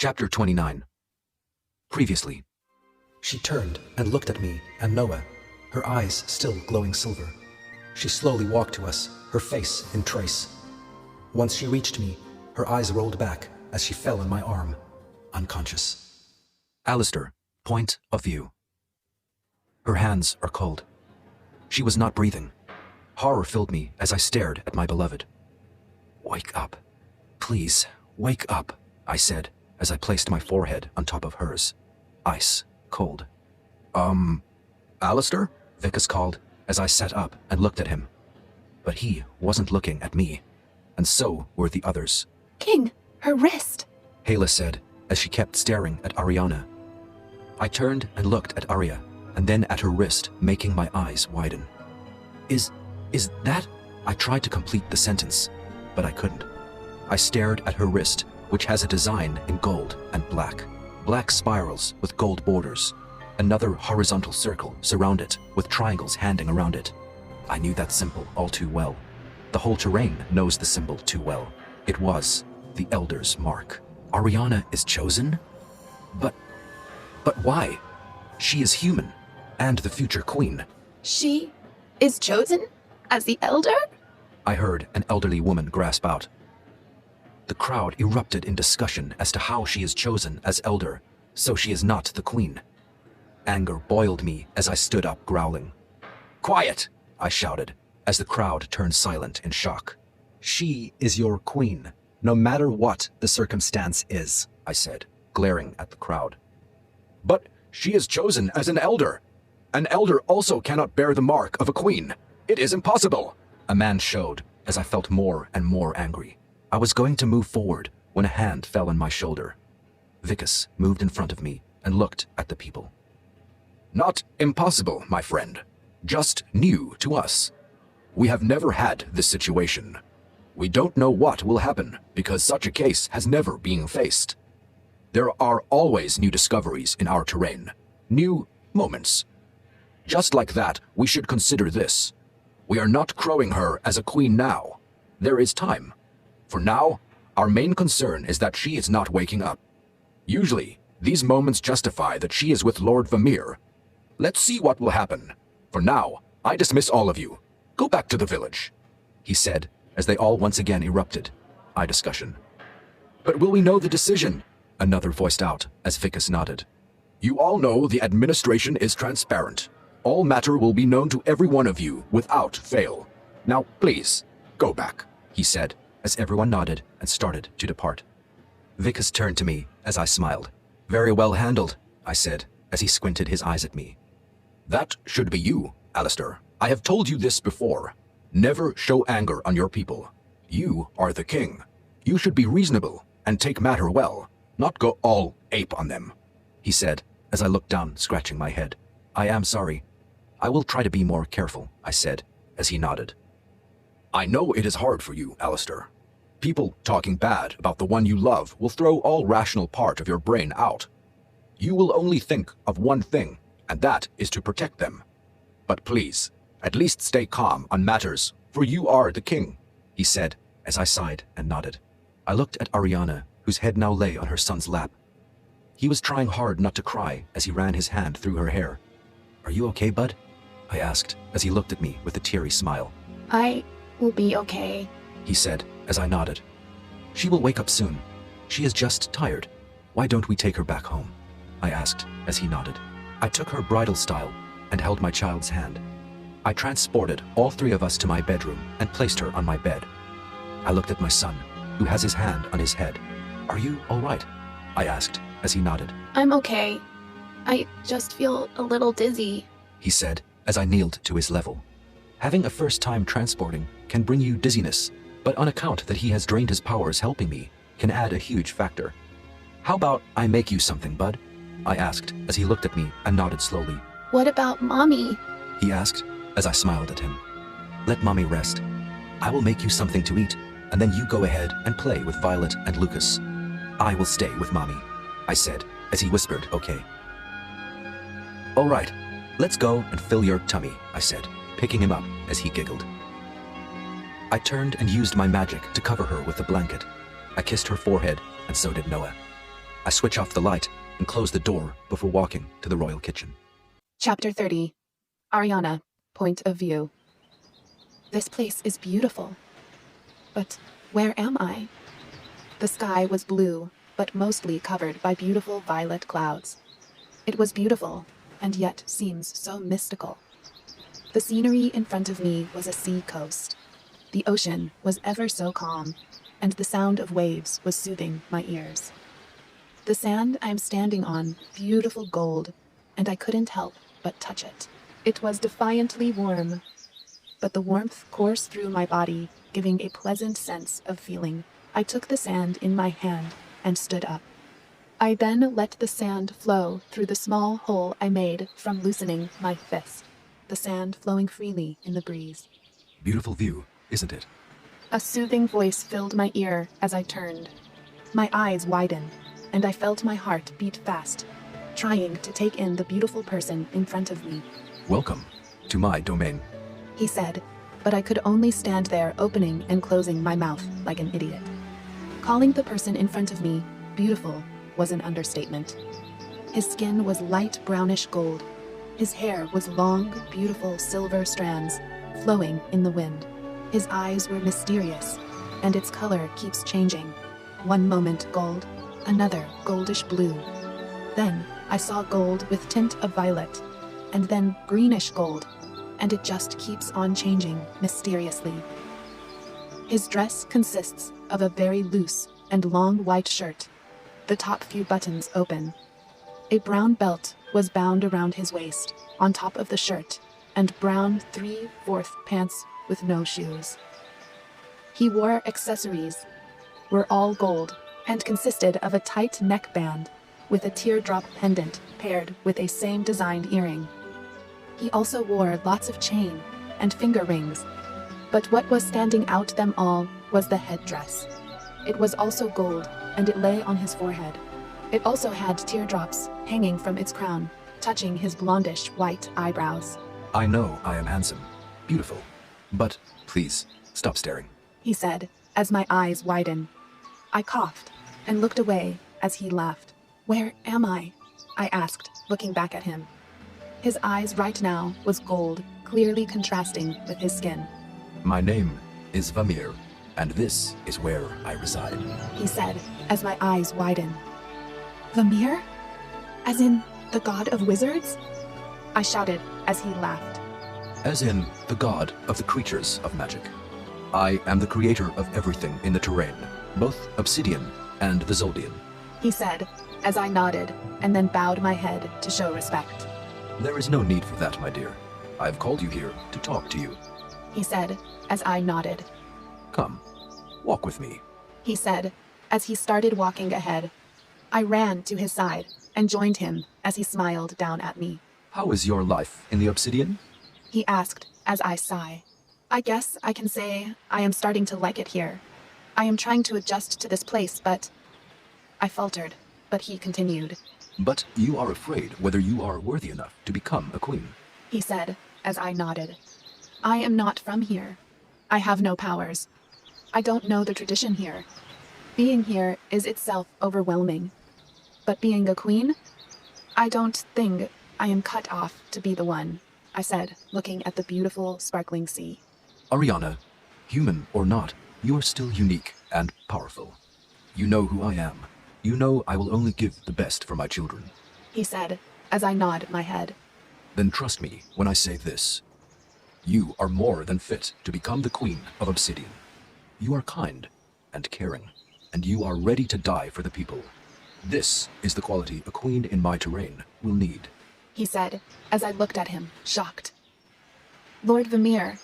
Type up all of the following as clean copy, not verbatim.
Chapter 29. Previously. She turned and looked at me and Noah, her eyes still glowing silver. She slowly walked to us, her face in trace. Once she reached me, her eyes rolled back as she fell on my arm, unconscious. Alistair, point of view. Her hands are cold. She was not breathing. Horror filled me as I stared at my beloved. Wake up. Please, wake up, I said as I placed my forehead on top of hers. Ice cold. Alistair? Vicus called as I sat up and looked at him. But he wasn't looking at me, and so were the others. King, her wrist. Hayla said as she kept staring at Ariana. I turned and looked at Arya, and then at her wrist, making my eyes widen. Is that? I tried to complete the sentence, but I couldn't. I stared at her wrist, which has a design in gold and black. Black spirals with gold borders. Another horizontal circle surround it, with triangles handing around it. I knew that symbol all too well. The whole terrain knows the symbol too well. It was the Elder's mark. Ariana is chosen? But why? She is human, and the future queen. She is chosen as the elder? I heard an elderly woman grasp out. The crowd erupted in discussion as to how she is chosen as elder, so she is not the queen. Anger boiled me as I stood up growling. Quiet, I shouted, as the crowd turned silent in shock. She is your queen, no matter what the circumstance is, I said, glaring at the crowd. But she is chosen as an elder. An elder also cannot bear the mark of a queen. It is impossible. A man showed as I felt more and more angry. I was going to move forward when a hand fell on my shoulder. Vicus moved in front of me and looked at the people. Not impossible, my friend. Just new to us. We have never had this situation. We don't know what will happen because such a case has never been faced. There are always new discoveries in our terrain, new moments. Just like that, we should consider this. We are not crowing her as a queen now. There is time. For now, our main concern is that she is not waking up. Usually, these moments justify that she is with Lord Vamir. Let's see what will happen. For now, I dismiss all of you. Go back to the village, he said, as they all once again erupted. Discussion. But will we know the decision? Another voiced out as Vicus nodded. You all know the administration is transparent. All matter will be known to every one of you without fail. Now, please, go back, he said, as everyone nodded and started to depart. Vicus turned to me as I smiled. Very well handled, I said, as he squinted his eyes at me. That should be you, Alistair. I have told you this before. Never show anger on your people. You are the king. You should be reasonable and take matter well, not go all ape on them, he said, as I looked down, scratching my head. I am sorry. I will try to be more careful, I said, as he nodded. I know it is hard for you, Alistair. People talking bad about the one you love will throw all rational part of your brain out. You will only think of one thing, and that is to protect them. But please, at least stay calm on matters, for you are the king, he said, as I sighed and nodded. I looked at Ariana, whose head now lay on her son's lap. He was trying hard not to cry as he ran his hand through her hair. Are you okay, bud? I asked, as he looked at me with a teary smile. I will be okay, he said, as I nodded. She will wake up soon. She is just tired. Why don't we take her back home? I asked, as he nodded. I took her bridal style and held my child's hand. I transported all three of us to my bedroom and placed her on my bed. I looked at my son, who has his hand on his head. Are you all right? I asked, as he nodded. I'm okay. I just feel a little dizzy, he said, as I kneeled to his level. Having a first time transporting can bring you dizziness, but on account that he has drained his powers helping me, can add a huge factor. How about I make you something, bud? I asked, as he looked at me and nodded slowly. What about Mommy? He asked, as I smiled at him. Let Mommy rest. I will make you something to eat, and then you go ahead and play with Violet and Lucas. I will stay with Mommy, I said, as he whispered, okay. All right, let's go and fill your tummy, I said, picking him up as he giggled. I turned and used my magic to cover her with the blanket. I kissed her forehead, and so did Noah. I switch off the light and close the door before walking to the royal kitchen. Chapter 30. Ariana, Point of View. This place is beautiful. But where am I? The sky was blue, but mostly covered by beautiful violet clouds. It was beautiful, and yet seems so mystical. The scenery in front of me was a sea coast. The ocean was ever so calm, and the sound of waves was soothing my ears. The sand I am standing on, beautiful gold, and I couldn't help but touch it. It was defiantly warm, but the warmth coursed through my body, giving a pleasant sense of feeling. I took the sand in my hand and stood up. I then let the sand flow through the small hole I made from loosening my fist, the sand flowing freely in the breeze. Beautiful view, isn't it? A soothing voice filled my ear as I turned. My eyes widened, and I felt my heart beat fast, trying to take in the beautiful person in front of me. Welcome to my domain. He said, but I could only stand there opening and closing my mouth like an idiot. Calling the person in front of me beautiful was an understatement. His skin was light brownish gold. His hair was long, beautiful silver strands, flowing in the wind. His eyes were mysterious, and its color keeps changing. One moment gold, another goldish blue. Then I saw gold with tint of violet, and then greenish gold, and it just keeps on changing mysteriously. His dress consists of a very loose and long white shirt, the top few buttons open. A brown belt was bound around his waist, on top of the shirt, and brown 3/4 pants with no shoes. He wore accessories, were all gold, and consisted of a tight neckband with a teardrop pendant paired with a same designed earring. He also wore lots of chain and finger rings, but what was standing out them all was the headdress. It was also gold, and it lay on his forehead. It also had teardrops hanging from its crown, touching his blondish white eyebrows. I know I am handsome, beautiful, but please, stop staring. He said, as my eyes widened. I coughed and looked away as he laughed. Where am I? I asked, looking back at him. His eyes right now was gold, clearly contrasting with his skin. My name is Vamir, and this is where I reside. He said, as my eyes widened. Vamir? As in the god of wizards? I shouted as he laughed. As in the god of the creatures of magic. I am the creator of everything in the terrain, both obsidian and the Zoldian. He said, as I nodded and then bowed my head to show respect. There is no need for that, my dear. I have called you here to talk to you. He said, as I nodded. Come, walk with me. He said, as he started walking ahead. I ran to his side and joined him as he smiled down at me. How is your life in the obsidian? He asked as I sighed. I guess I can say I am starting to like it here. I am trying to adjust to this place, but... I faltered, but he continued. But you are afraid whether you are worthy enough to become a queen. He said, as I nodded. I am not from here. I have no powers. I don't know the tradition here. Being here is itself overwhelming. But being a queen? I don't think I am cut off to be the one, I said, looking at the beautiful, sparkling sea. Ariana, human or not, you are still unique and powerful. You know who I am. You know I will only give the best for my children. He said, as I nodded my head. Then trust me when I say this. You are more than fit to become the queen of Obsidian. You are kind and caring, and you are ready to die for the people. This is the quality a queen in my terrain will need. He said, as I looked at him, shocked. Lord Vamir,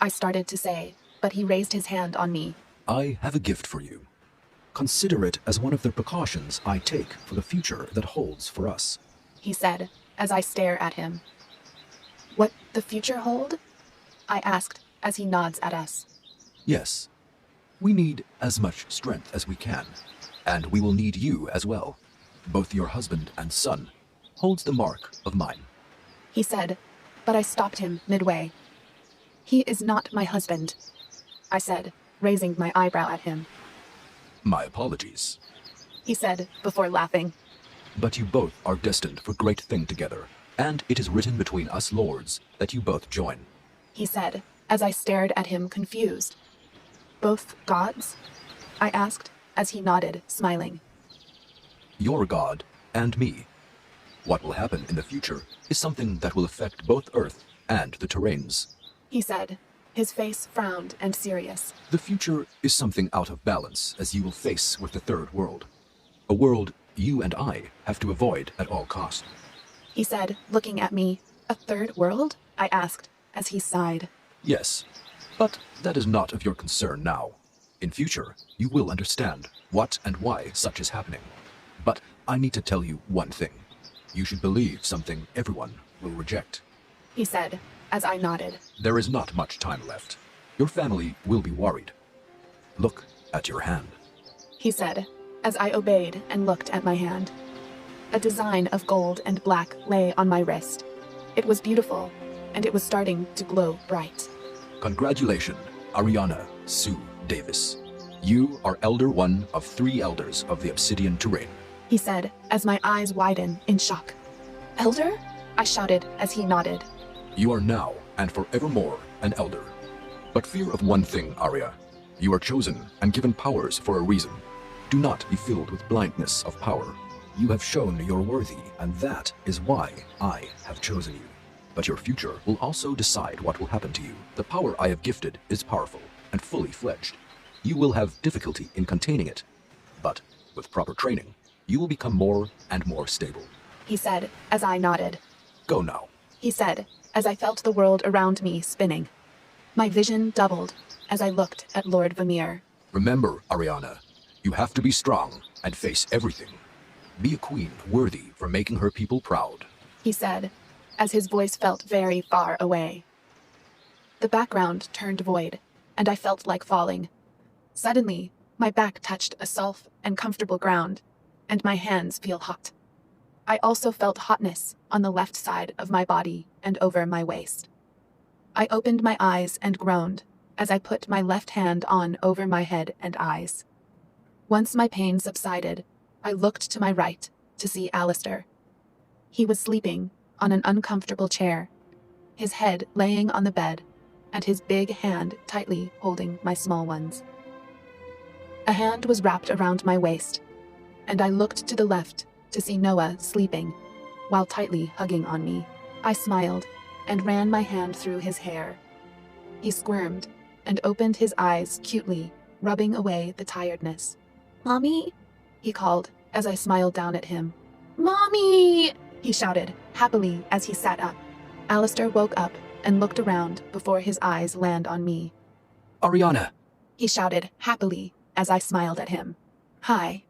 I started to say, but he raised his hand on me. I have a gift for you. Consider it as one of the precautions I take for the future that holds for us. He said, as I stare at him. What the future hold? I asked, as he nods at us. Yes. We need as much strength as we can, and we will need you as well. Both your husband and son holds the mark of mine. He said, but I stopped him midway. He is not my husband, I said, raising my eyebrow at him. My apologies. he said before laughing. But you both are destined for great thing together, and it is written between us lords that you both join. He said, as I stared at him confused. Both gods? I asked, as he nodded, smiling. Your god and me. What will happen in the future is something that will affect both Earth and the terrains. He said, his face frowned and serious. The future is something out of balance as you will face with the third world. A world you and I have to avoid at all costs. He said, looking at me. A third world? I asked, as he sighed. Yes, but that is not of your concern now. In future, you will understand what and why such is happening. But I need to tell you one thing. You should believe something everyone will reject. He said, as I nodded. There is not much time left. Your family will be worried. Look at your hand. He said, as I obeyed and looked at my hand. A design of gold and black lay on my wrist. It was beautiful, and it was starting to glow bright. Congratulations, Ariana Sue Davis. You are Elder 1 of 3 Elders of the Obsidian Terrain. He said, as my eyes widened in shock. Elder? I shouted as he nodded. You are now and forevermore an Elder. But fear of one thing, Arya. You are chosen and given powers for a reason. Do not be filled with blindness of power. You have shown you're worthy, and that is why I have chosen you. But your future will also decide what will happen to you. The power I have gifted is powerful and fully fledged. You will have difficulty in containing it, but with proper training, you will become more and more stable. He said, as I nodded. Go now. He said, as I felt the world around me spinning. My vision doubled as I looked at Lord Vamir. Remember, Ariana, you have to be strong and face everything. Be a queen worthy for making her people proud. He said, as his voice felt very far away. The background turned void, and I felt like falling. Suddenly, my back touched a soft and comfortable ground, and my hands feel hot. I also felt hotness on the left side of my body and over my waist. I opened my eyes and groaned as I put my left hand on over my head and eyes. Once my pain subsided, I looked to my right to see Alistair. He was sleeping on an uncomfortable chair, his head laying on the bed, and his big hand tightly holding my small ones. A hand was wrapped around my waist, and I looked to the left to see Noah sleeping, while tightly hugging on me. I smiled and ran my hand through his hair. He squirmed and opened his eyes cutely, rubbing away the tiredness. "Mommy?" he called as I smiled down at him. "Mommy!" he shouted happily as he sat up. Alistair woke up and looked around before his eyes land on me. Ariana! He shouted happily as I smiled at him. "Hi."